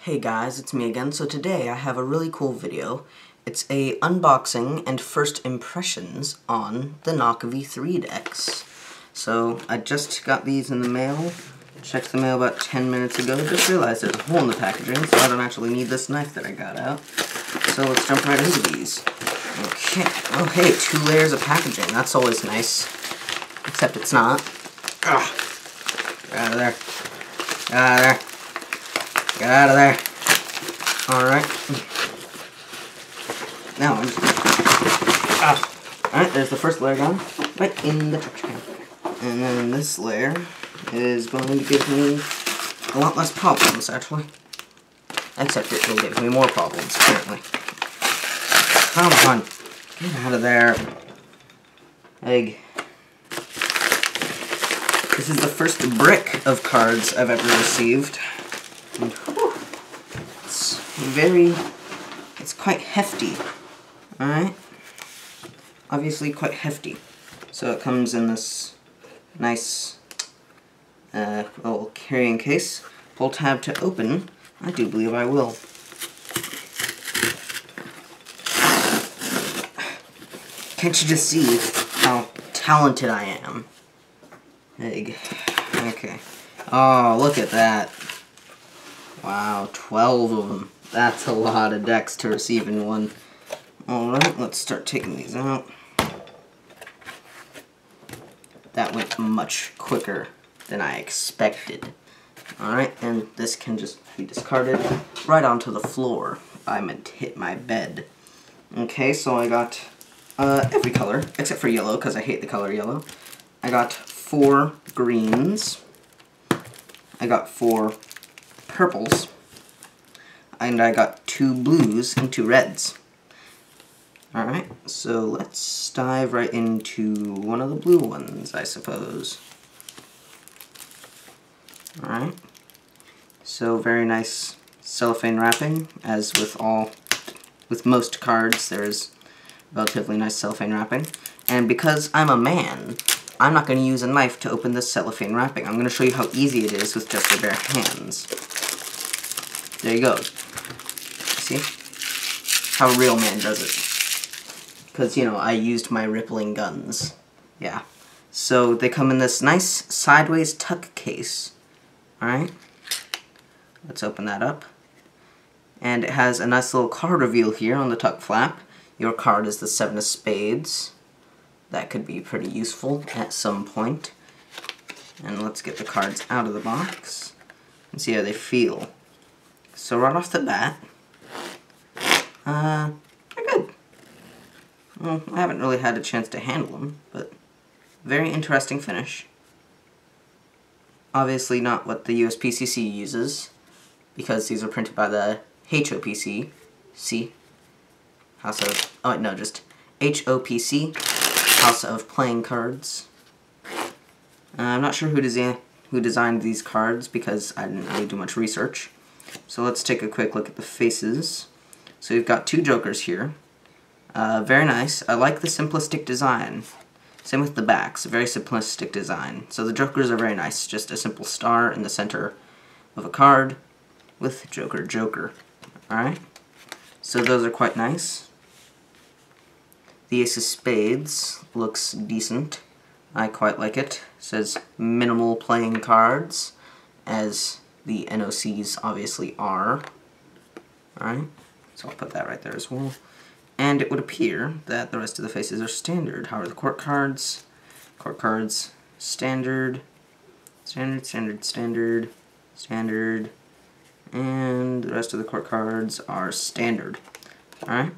Hey guys, it's me again. So today I have a really cool video. It's a unboxing and first impressions on the NOC V3 decks. So I just got these in the mail. Checked the mail about 10 minutes ago. Just realized there's a hole in the packaging, so I don't actually need this knife that I got out. So let's jump right into these. Okay. Oh hey, 2 layers of packaging. That's always nice. Except it's not. Ugh. Get out of there. Get out of there. Get out of there. Alright. Now I'm just... Alright, there's the first layer gone. Right in the trash can. And then this layer is going to give me a lot less problems, actually. Except it will give me more problems, apparently. Come on. Get out of there. Egg. This is the first brick of cards I've ever received. And, it's quite hefty. Alright? Obviously quite hefty. So it comes in this nice little carrying case. Pull tab to open. I do believe I will. Can't you just see how talented I am? Egg. Okay. Oh, look at that. Wow, 12 of them. That's a lot of decks to receive in one. Alright, let's start taking these out. That went much quicker than I expected. Alright, and this can just be discarded right onto the floor. I meant to hit my bed. Okay, so I got every color, except for yellow, because I hate the color yellow. I got 4 greens. I got 4 purples. And I got 2 blues and 2 reds. Alright, so let's dive right into one of the blue ones, I suppose. Alright, so very nice cellophane wrapping, as with most cards, there's relatively nice cellophane wrapping. And because I'm a man, I'm not going to use a knife to open this cellophane wrapping. I'm going to show you how easy it is with just your bare hands. There you go. See? How a real man does it. Because, you know, I used my rippling guns. Yeah. So they come in this nice sideways tuck case. Alright? Let's open that up. And it has a nice little card reveal here on the tuck flap. Your card is the 7 of spades. That could be pretty useful at some point. And let's get the cards out of the box and see how they feel. So right off the bat, they're good. Well, I haven't really had a chance to handle them, but very interesting finish. Obviously not what the USPCC uses, because these are printed by the HOPC, House of, oh no, just HOPC, House of Playing Cards. I'm not sure who designed these cards, because I didn't really do much research. So let's take a quick look at the faces. So we've got 2 jokers here. Very nice. I like the simplistic design. Same with the backs, a very simplistic design. So the jokers are very nice, just a simple star in the center of a card with Joker, Joker. Alright? So those are quite nice. The Ace of Spades looks decent. I quite like it. It says minimal playing cards, as the NOCs obviously are. Alright, so I'll put that right there as well. And it would appear that the rest of the faces are standard. How are the court cards? Court cards, standard, standard, standard, standard, standard, and the rest of the court cards are standard. Alright?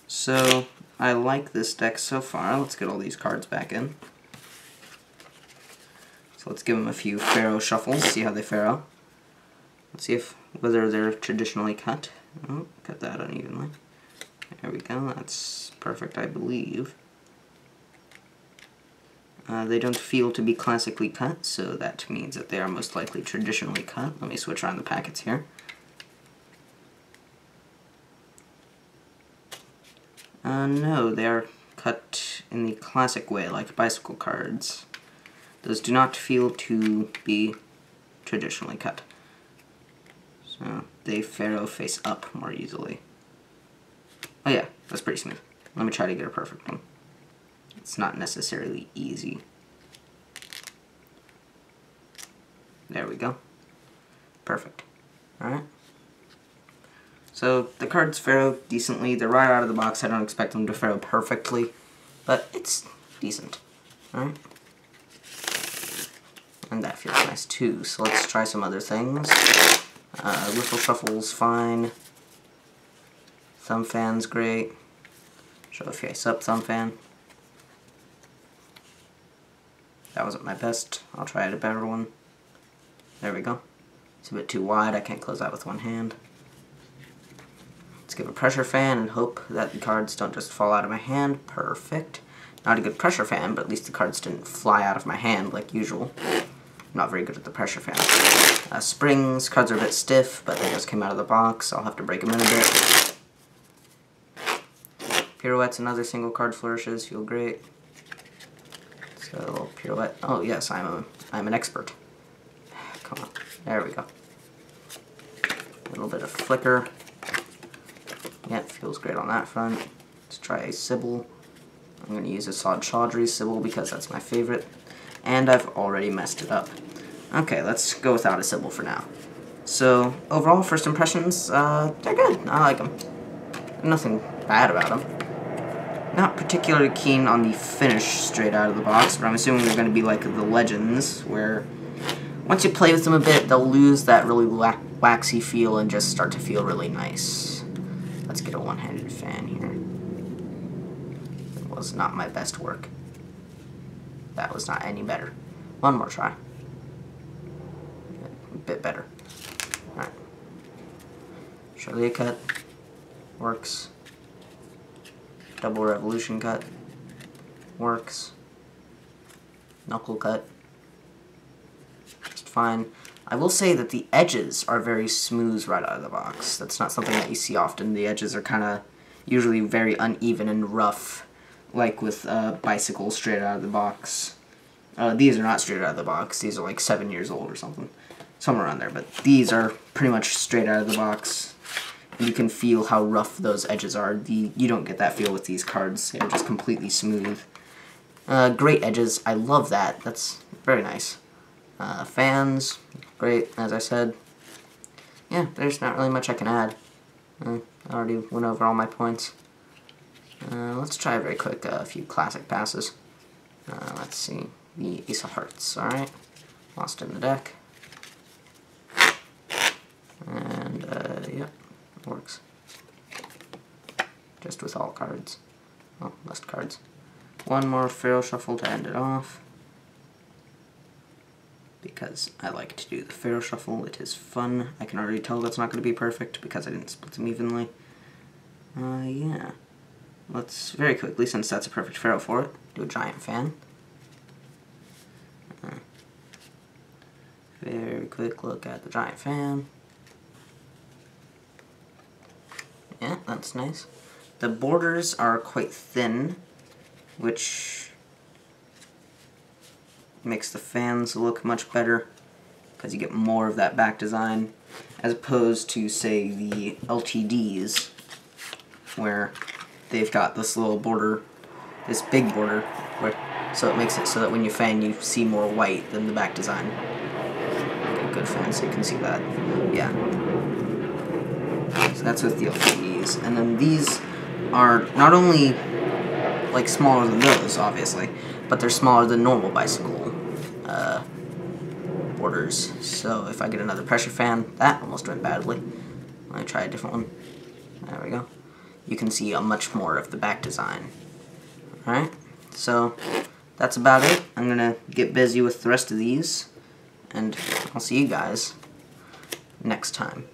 So, I like this deck so far. Let's get all these cards back in. So let's give them a few Pharaoh shuffles, see how they fare out. Let's see whether they're traditionally cut. Oh, cut that unevenly. There we go, that's perfect, I believe. They don't feel to be classically cut, so that means that they are most likely traditionally cut. Let me switch around the packets here. No, they are cut in the classic way, like bicycle cards. Those do not feel to be traditionally cut. So they Pharaoh face up more easily. Oh yeah, that's pretty smooth. Let me try to get a perfect one. It's not necessarily easy. There we go. Perfect. Alright. So the cards Pharaoh decently. They're right out of the box. I don't expect them to Pharaoh perfectly, but it's decent. Alright. And that feels nice too. So let's try some other things. Riffle Shuffle's fine. Thumb Fan's great. Show face up Thumb Fan. That wasn't my best. I'll try a better one. There we go. It's a bit too wide. I can't close that with one hand. Let's give a Pressure Fan and hope that the cards don't just fall out of my hand. Perfect. Not a good Pressure Fan, but at least the cards didn't fly out of my hand like usual. I'm not very good at the Pressure Fan. Springs. Cards are a bit stiff, but they just came out of the box. I'll have to break them in a bit. Pirouettes and other single card flourishes feel great. So a little pirouette. Oh yes, I'm an expert. Come on. There we go. A little bit of flicker. Yeah, it feels great on that front. Let's try a Sybil. I'm going to use a Sod Chaudhry Sybil because that's my favorite. And I've already messed it up. Okay, let's go without a Sybil for now. So, overall, first impressions, they're good. I like them. Nothing bad about them. Not particularly keen on the finish straight out of the box, but I'm assuming they're going to be like the Legends, where once you play with them a bit, they'll lose that really waxy feel and just start to feel really nice. Let's get a one-handed fan here. It was not my best work. That was not any better. One more try. A bit better. Alright. Surely a cut. Works. Double revolution cut. Works. Knuckle cut. Just fine. I will say that the edges are very smooth right out of the box. That's not something that you see often. The edges are kind of usually very uneven and rough, like with bicycles straight out of the box. These are not straight out of the box. These are like 7 years old or something. Somewhere around there. But these are pretty much straight out of the box. And you can feel how rough those edges are. You don't get that feel with these cards. They're just completely smooth. Great edges. I love that. That's very nice. Fans. Great, as I said. Yeah, there's not really much I can add. I already went over all my points. Let's try very quick a few classic passes. Let's see. The Ace of Hearts. Alright. Lost in the deck. And, yep. Works. Just with all cards. Oh, less cards. One more Pharaoh Shuffle to end it off. Because I like to do the Pharaoh Shuffle. It is fun. I can already tell that's not going to be perfect because I didn't split them evenly. Yeah. Let's very quickly, since that's a perfect Pharaoh for it, do a Giant Fan. Very quick look at the Giant Fan. Yeah, that's nice. The borders are quite thin, which makes the fans look much better because you get more of that back design as opposed to, say, the LTDs where they've got this little border, this big border, so it makes it so that when you fan you see more white than the back design. Get a good fan so you can see that. Yeah. So that's with the LTDs. And then these are not only like smaller than those, obviously, but they're smaller than normal bicycle borders. So if I get another pressure fan, that almost went badly. Let me try a different one. There we go. You can see a much more of the back design. Alright, so that's about it. I'm gonna get busy with the rest of these, and I'll see you guys next time.